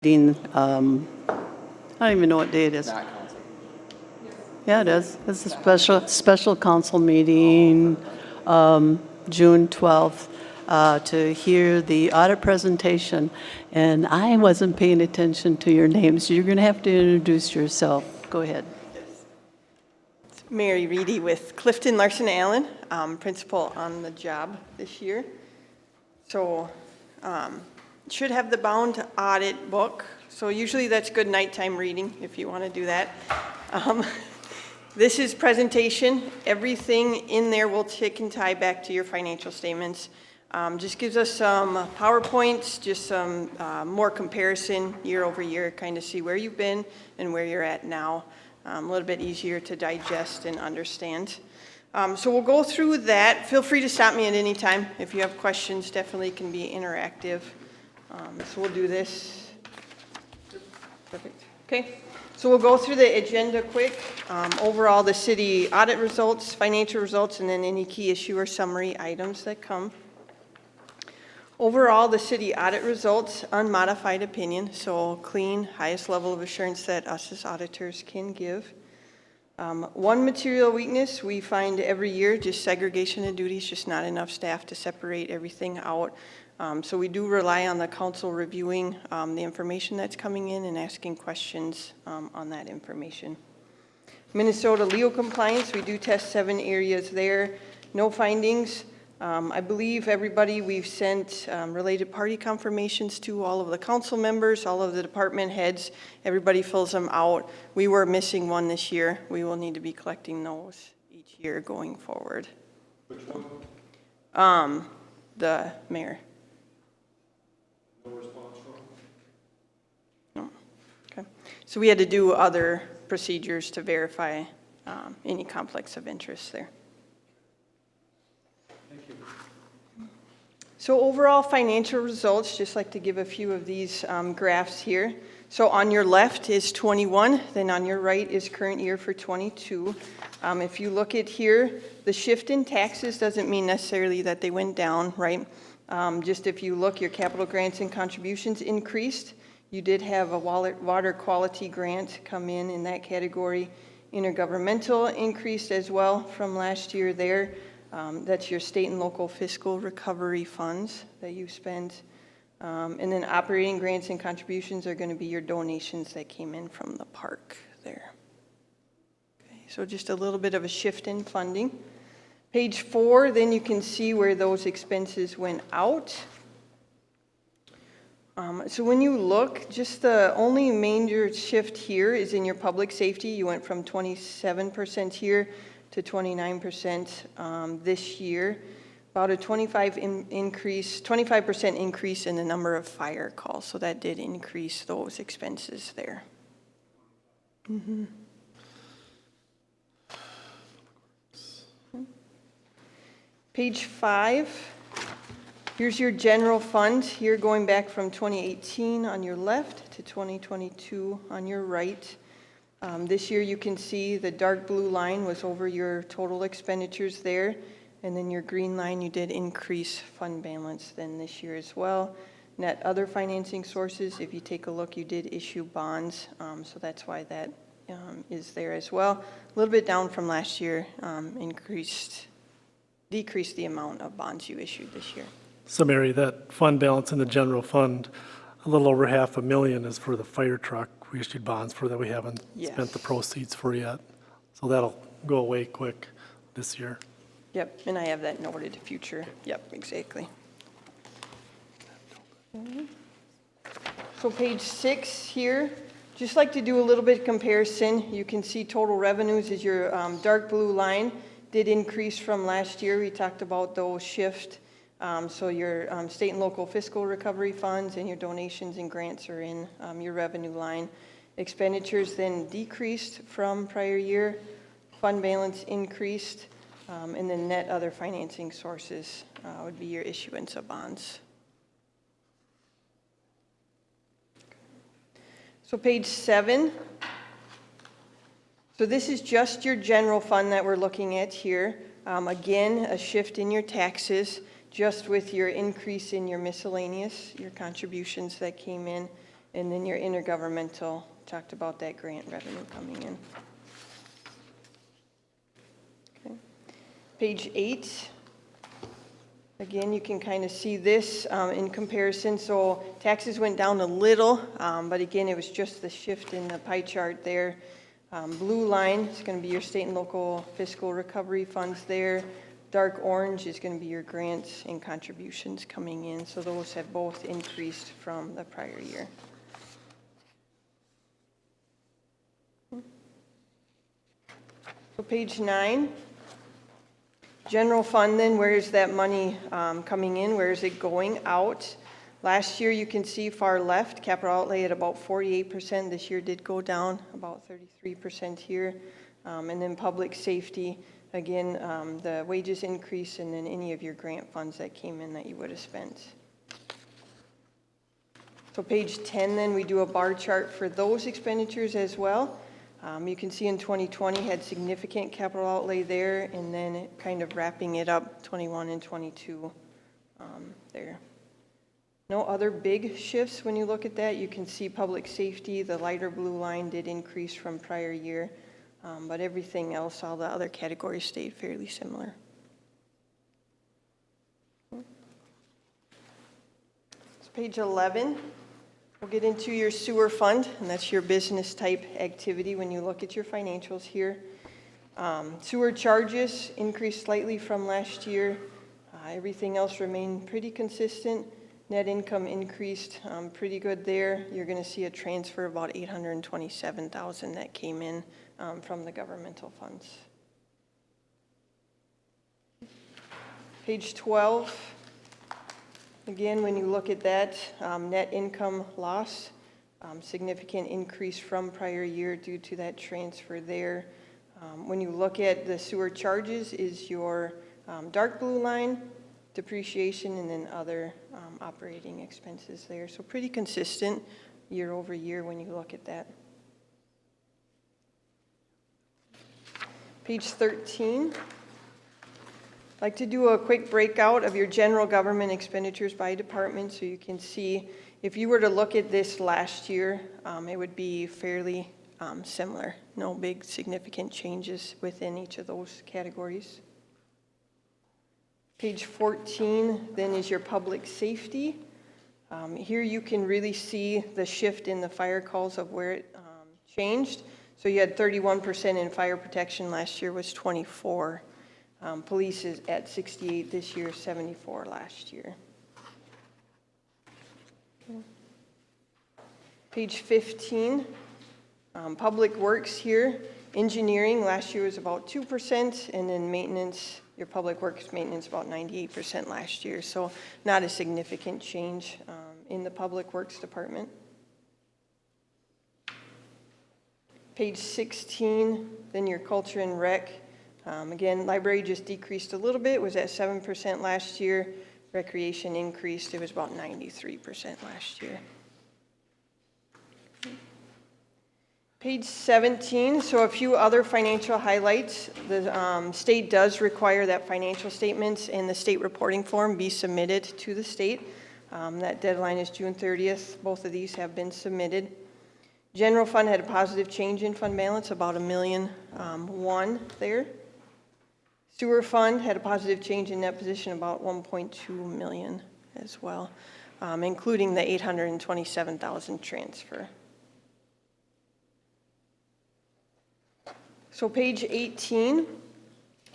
I don't even know what day it is. Not council. Yeah, it is. It's a special council meeting, June 12th, to hear the audit presentation. And I wasn't paying attention to your names. You're going to have to introduce yourself. Go ahead. Mary Reedy with Clifton Larson Allen, principal on the job this year. So should have the bound audit book. So usually that's good nighttime reading if you want to do that. This is presentation. Everything in there will tick and tie back to your financial statements. Just gives us some PowerPoints, just some more comparison year over year, kind of see where you've been and where you're at now. A little bit easier to digest and understand. So we'll go through that. Feel free to stop me at any time. If you have questions, definitely can be interactive. So we'll do this. Perfect. Okay. So we'll go through the agenda quick. Overall, the city audit results, financial results, and then any key issue or summary items that come. Overall, the city audit results, unmodified opinion, so clean, highest level of assurance that us as auditors can give. One material weakness we find every year, just segregation of duties, just not enough staff to separate everything out. So we do rely on the council reviewing the information that's coming in and asking questions on that information. Minnesota legal compliance, we do test 7 areas there. No findings. I believe everybody we've sent related party confirmations to, all of the council members, all of the department heads. Everybody fills them out. We were missing one this year. We will need to be collecting those each year going forward. Which one? The mayor. No response from? No. Okay. So we had to do other procedures to verify any conflicts of interest there. Thank you. So overall financial results, just like to give a few of these graphs here. So on your left is 21, then on your right is current year for 22. If you look at here, the shift in taxes doesn't mean necessarily that they went down, right? Just if you look, your capital grants and contributions increased. You did have a water quality grant come in that category. Intergovernmental increased as well from last year there. That's your state and local fiscal recovery funds that you spend. And then operating grants and contributions are going to be your donations that came in from the park there. Okay, so just a little bit of a shift in funding. Page 4, then you can see where those expenses went out. So when you look, just the only major shift here is in your public safety. You went from 27% here to 29% this year. About a 25% increase in the number of fire calls. So that did increase those expenses there. Mm-hmm. Page 5, here's your general fund. Here going back from 2018 on your left to 2022 on your right. This year you can see the dark blue line was over your total expenditures there, and then your green line you did increase fund balance then this year as well. Net other financing sources, if you take a look, you did issue bonds, so that's why that is there as well. A little bit down from last year, decreased the amount of bonds you issued this year. So Mary, that fund balance in the general fund, a little over $500,000 is for the fire truck we issued bonds for that we haven't spent the proceeds for yet. So that'll go away quick this year. Yep, and I have that noted future. Yep, exactly. So page 6 here, just like to do a little bit of comparison. You can see total revenues is your dark blue line. Did increase from last year. We talked about those shift. So your state and local fiscal recovery funds and your donations and grants are in your revenue line. Expenditures then decreased from prior year. Fund balance increased. And then net other financing sources would be your issuance of bonds. So page 7. So this is just your general fund that we're looking at here. Again, a shift in your taxes, just with your increase in your miscellaneous, your contributions that came in, And then your intergovernmental, talked about that grant revenue coming in. Okay. Page 8. Again, you can kind of see this in comparison. So taxes went down a little, but again, it was just the shift in the pie chart there. Blue line is going to be your state and local fiscal recovery funds there. Dark orange is going to be your grants and contributions coming in. So those have both increased from the prior year. So page 9, general fund then, where is that money coming in? Where is it going out? Last year, you can see far left, capital outlay at about 48%. This year did go down about 33% here. And then public safety, again, the wages increase and then any of your grant funds that came in that you would have spent. So page 10 then, we do a bar chart for those expenditures as well. You can see in 2020 had significant capital outlay there, and then it kind of wrapping it up 21 and 22 there. No other big shifts when you look at that. You can see public safety, the lighter blue line did increase from prior year, but everything else, all the other categories stayed fairly similar. So page 11. We'll get into your sewer fund, and that's your business type activity when you look at your financials here. Sewer charges increased slightly from last year. Everything else remained pretty consistent. Net income increased pretty good there. You're going to see a transfer of about $827,000 that came in from the governmental funds. Page 12. Again, when you look at that, net income loss, significant increase from prior year due to that transfer there. When you look at the sewer charges is your dark blue line, depreciation, and then other operating expenses there. So pretty consistent year over year when you look at that. Page 13. I'd like to do a quick breakout of your general government expenditures by department so you can see if you were to look at this last year, it would be fairly similar. No big significant changes within each of those categories. Page 14 then is your public safety. Here you can really see the shift in the fire calls of where it changed. So you had 31% in fire protection last year, was 24. Police is at 68 this year, 74 last year. Okay. Page 15, public works here. Engineering last year was about 2%, and then maintenance, your public works maintenance about 98% last year. So not a significant change in the public works department. Page 16, then your culture and rec. Again, library just decreased a little bit, was at 7% last year. Recreation increased, it was about 93% last year. Page 17, so a few other financial highlights. The state does require that financial statements and the state reporting form be submitted to the state. That deadline is June 30th. Both of these have been submitted. General fund had a positive change in fund balance, about $1.1 million there. Sewer fund had a positive change in net position, about $1.2 million as well, including the $827,000 transfer. So page 18,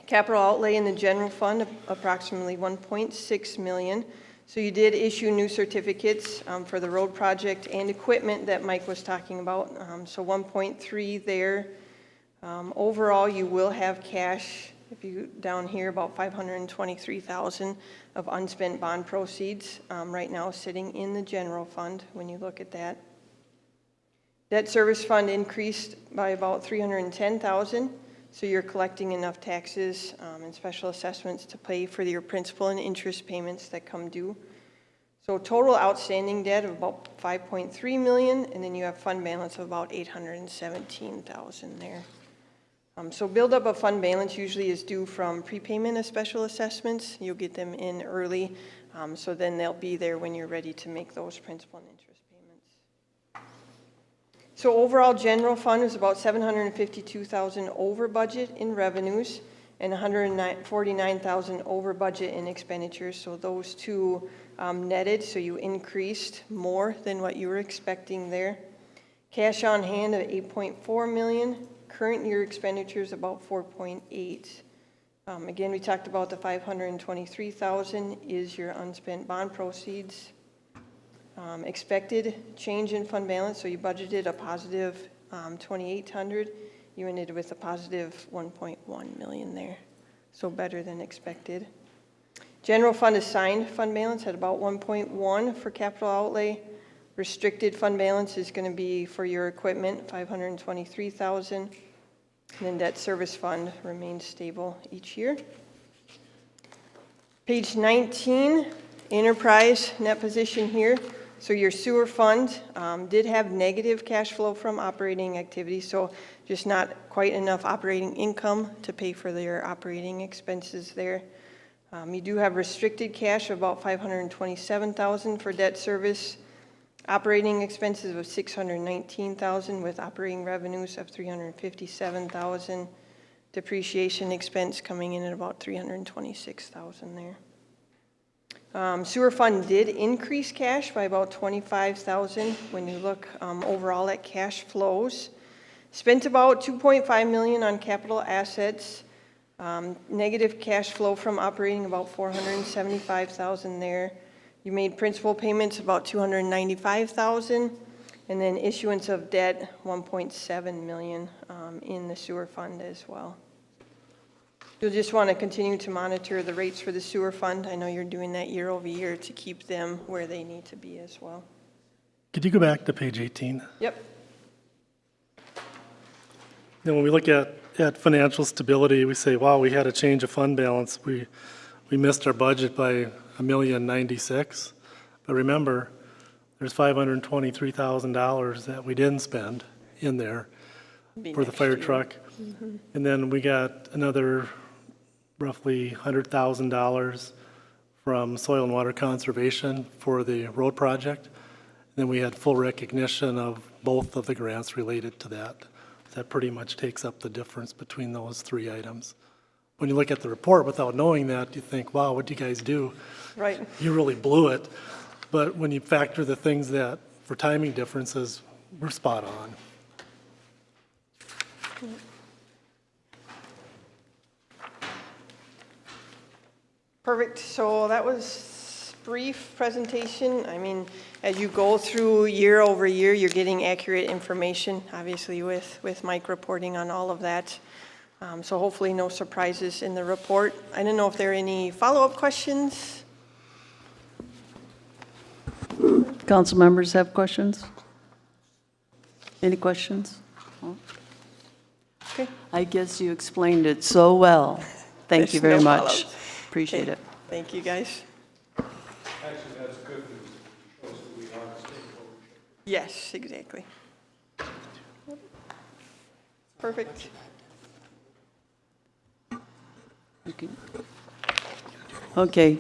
capital outlay in the general fund, approximately $1.6 million. So you did issue new certificates for the road project and equipment that Mike was talking about. So 1.3 there. Overall, you will have cash, if you down here, about $523,000 of unspent bond proceeds right now sitting in the general fund when you look at that. Debt service fund increased by about $310,000. So you're collecting enough taxes and special assessments to pay for your principal and interest payments that come due. So total outstanding debt of about $5.3 million, and then you have fund balance of about $817,000 there. So buildup of fund balance usually is due from prepayment of special assessments. You'll get them in early, so then they'll be there when you're ready to make those principal and interest payments. So overall, general fund was about 752,000 over budget in revenues and 149,000 over budget in expenditures. So those two netted, so you increased more than what you were expecting there. Cash on hand of 8.4 million. Current year expenditures about 4.8. Again, we talked about the 523,000 is your unspent bond proceeds. Expected change in fund balance, so you budgeted a positive 2,800. You ended with a positive 1.1 million there, so better than expected. General fund assigned fund balance at about 1.1 for capital outlay. Restricted fund balance is going to be for your equipment, 523,000. And then debt service fund remains stable each year. Page 19, enterprise net position here. So your sewer fund did have negative cash flow from operating activities, so just not quite enough operating income to pay for their operating expenses there. You do have restricted cash of about 527,000 for debt service, operating expenses of 619,000 with operating revenues of 357,000, depreciation expense coming in at about 326,000 there. Sewer fund did increase cash by about 25,000 when you look overall at cash flows. Spent about 2.5 million on capital assets. Negative cash flow from operating about 475,000 there. You made principal payments about 295,000, and then issuance of debt 1.7 million in the sewer fund as well. You'll just want to continue to monitor the rates for the sewer fund. I know you're doing that year over year to keep them where they need to be as well. Could you go back to page 18? Yep. Then when we look at financial stability, we say, wow, we had a change of fund balance. We missed our budget by $1,096,000. But remember, there's $523,000 that we didn't spend in there for the fire truck. And then we got another roughly $100,000 from soil and water conservation for the road project. Then we had full recognition of both of the grants related to that. That pretty much takes up the difference between those three items. When you look at the report without knowing that, you think, wow, what did you guys do? Right. You really blew it. But when you factor the things that, for timing differences, we're spot on. Perfect. So that was brief presentation. I mean, as you go through year over year, you're getting accurate information, obviously with Mike reporting on all of that. So hopefully no surprises in the report. I don't know if there are any follow-up questions. Council members have questions? Any questions? Okay. I guess you explained it so well. Thank you very There's no much. follow-ups. Appreciate Okay. it. Thank you, guys. Actually, that's good news. It shows that we are stakeholders. Yes, exactly. Perfect. Okay.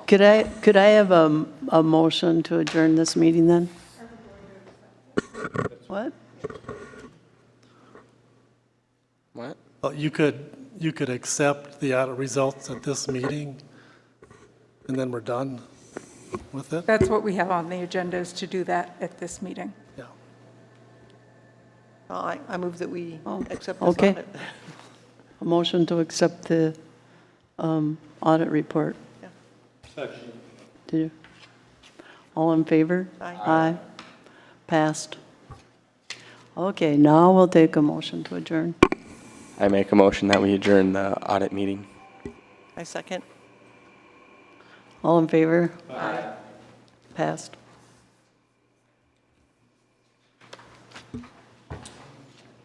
Could I have a motion to adjourn this meeting then? What? What? Well, you could accept the audit results at this meeting, and then we're done with it? That's what we have on the agenda, is to do that at this meeting. Yeah. I move that we Oh, accept this okay. audit. A motion to accept the audit report. Section. Did you? All in favor? Aye. Aye. Passed. Okay, now we'll take a motion to adjourn. I make a motion that we adjourn the audit meeting. I second. All in favor? Aye. Passed.